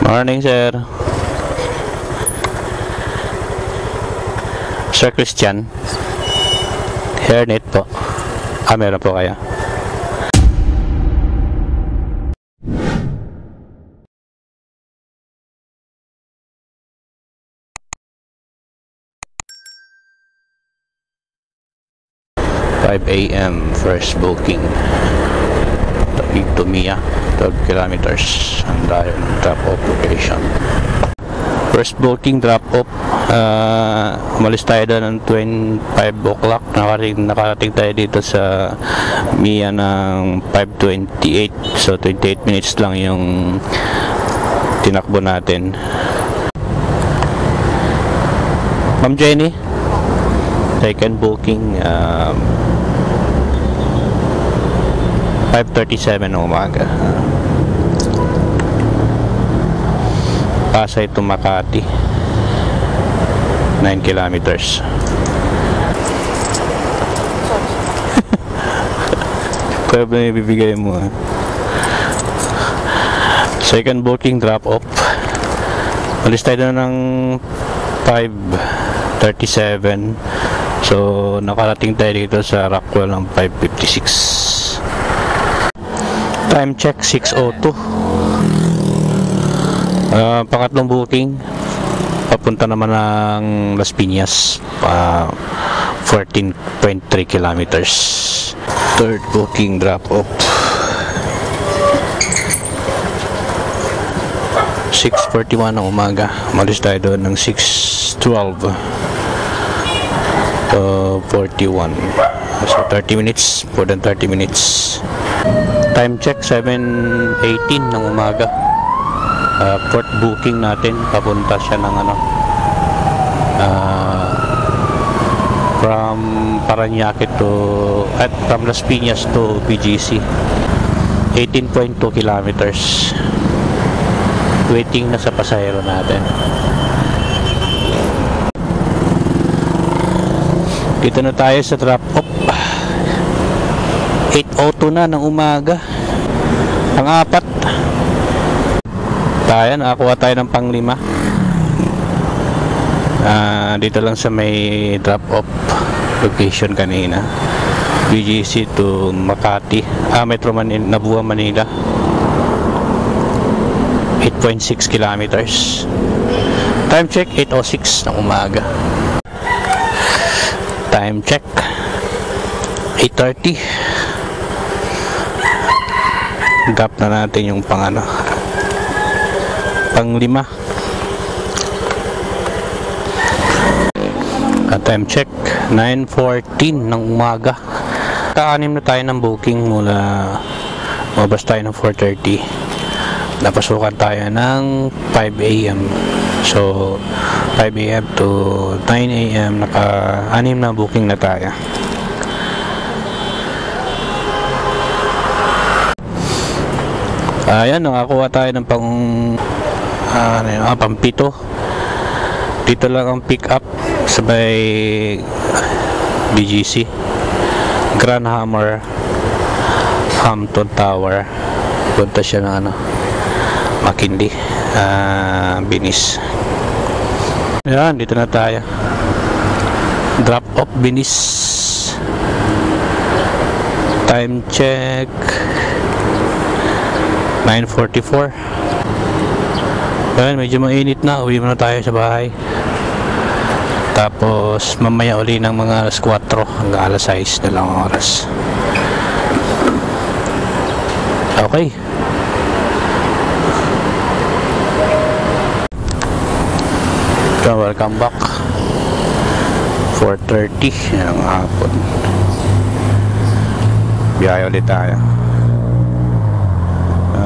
Morning, sir. Sir Christian. Hairnet po. Meron po kaya? AM first booking to Mia 12 kilometers and dahil drop off location. First booking drop off, umalis tayo doon ng 5 o'clock. Nakarating tayo dito sa Mia ng 5:28, so 28 minutes lang yung tinakbo natin. Ma'am Jenny, second booking 5:37 ng umaga. Pasay to Makati 9 kilometers. Kaya ba yung bibigay mo? Second booking drop off. Alis tayo ng 5:37. So nakarating tayo dito sa Rockwell ng 5:56. Time check 6:02. Pangatlong booking papunta naman ng Las Piñas, 14.3 kilometers. Third booking drop off 6:41 ng umaga. Malis tayo doon ng 6:12 41, so 30 minutes, more than 30 minutes. Time check 7:18 ng umaga. Port booking natin, papunta siya ng from Parañaque from Las Piñas to BGC, 18.2 kilometers. Waiting na sa pasahero natin. Dito na tayo sa drop off. 8:02 na ng umaga. Pang-apat. Tayo, nakakuha tayo ng pang-5. Dito lang sa may drop off location kanina. BGC to Makati, Metro Manila, Nabua, Manila. 8.6 kilometers. Time check 8:06 ng umaga. Time check 8:30. Drop na natin yung pang-5. Time check 9:14 ng umaga. Ka-6 na tayo ng booking mula mabas tayo ng 4:30. Napasukan tayo ng 5 AM. So 5 AM to 9 AM, naka-6 na booking na tayo. Ayan, nakakuha tayo ng pang-7. Dito lang ang pick up sa may BGC, Grand Hammer, Hampton Tower. Punta siya ng McKinley, Binis. Ayan, dito na tayo. Drop off Binis. Time check 9:44. Ayan, medyo mainit na. Uwi muna tayo sa bahay. Tapos mamaya uli ng mga alas 4 hanggang alas 6 na lang oras. Okay. So, welcome back. 4:30 ng hapon. Biyahe ulit tayo.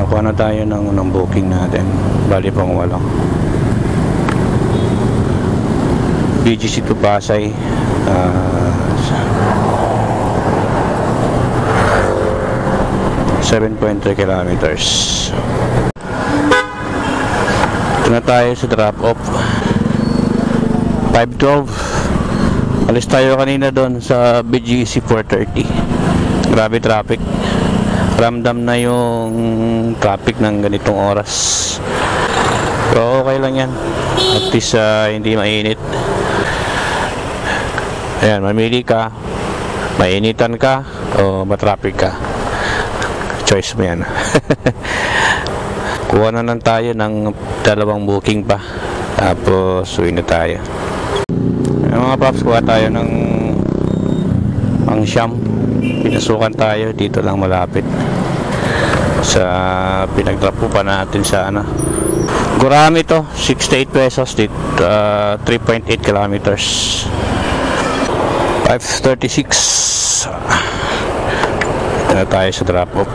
Kuha na tayo ng booking natin. Bali pang 8. BGC to Pasay, 7.3 kilometers. Ito na tayo sa drop off 5:12. Alis tayo kanina doon sa BGC 4:30. Grabe traffic. Ramdam na yung traffic ng ganitong oras. So okay lang yan, at least hindi mainit. Ayan, mamili ka, mainitan ka o matraffic ka, choice mo yan. Kuha na lang tayo ng dalawang booking pa, tapos uwi na tayo. Mga paps, kuha tayo ng Siyam. Pinasukan tayo dito lang malapit sa pinag-drop pa natin sa Gurami to, 68 pesos dito, 3.8 kilometers, 5:36. Ito na tayo sa drop off.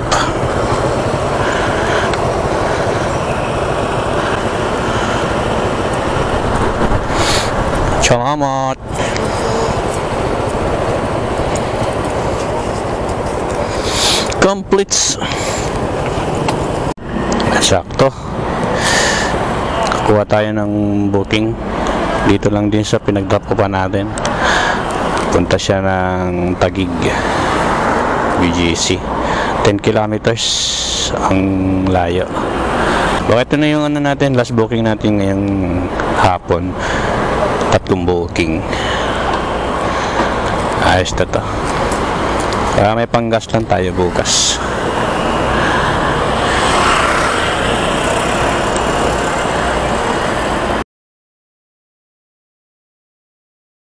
Salamat. Completes. Sakto. Kuha tayo ng booking dito lang din sa pinag-drop pa natin. Punta siya ng Taguig, BGC. 10 kilometers ang layo. Bakit ito na yung natin, last booking natin ngayong hapon. 3 booking. Ayos na to. Kaya may panggas lang tayo bukas.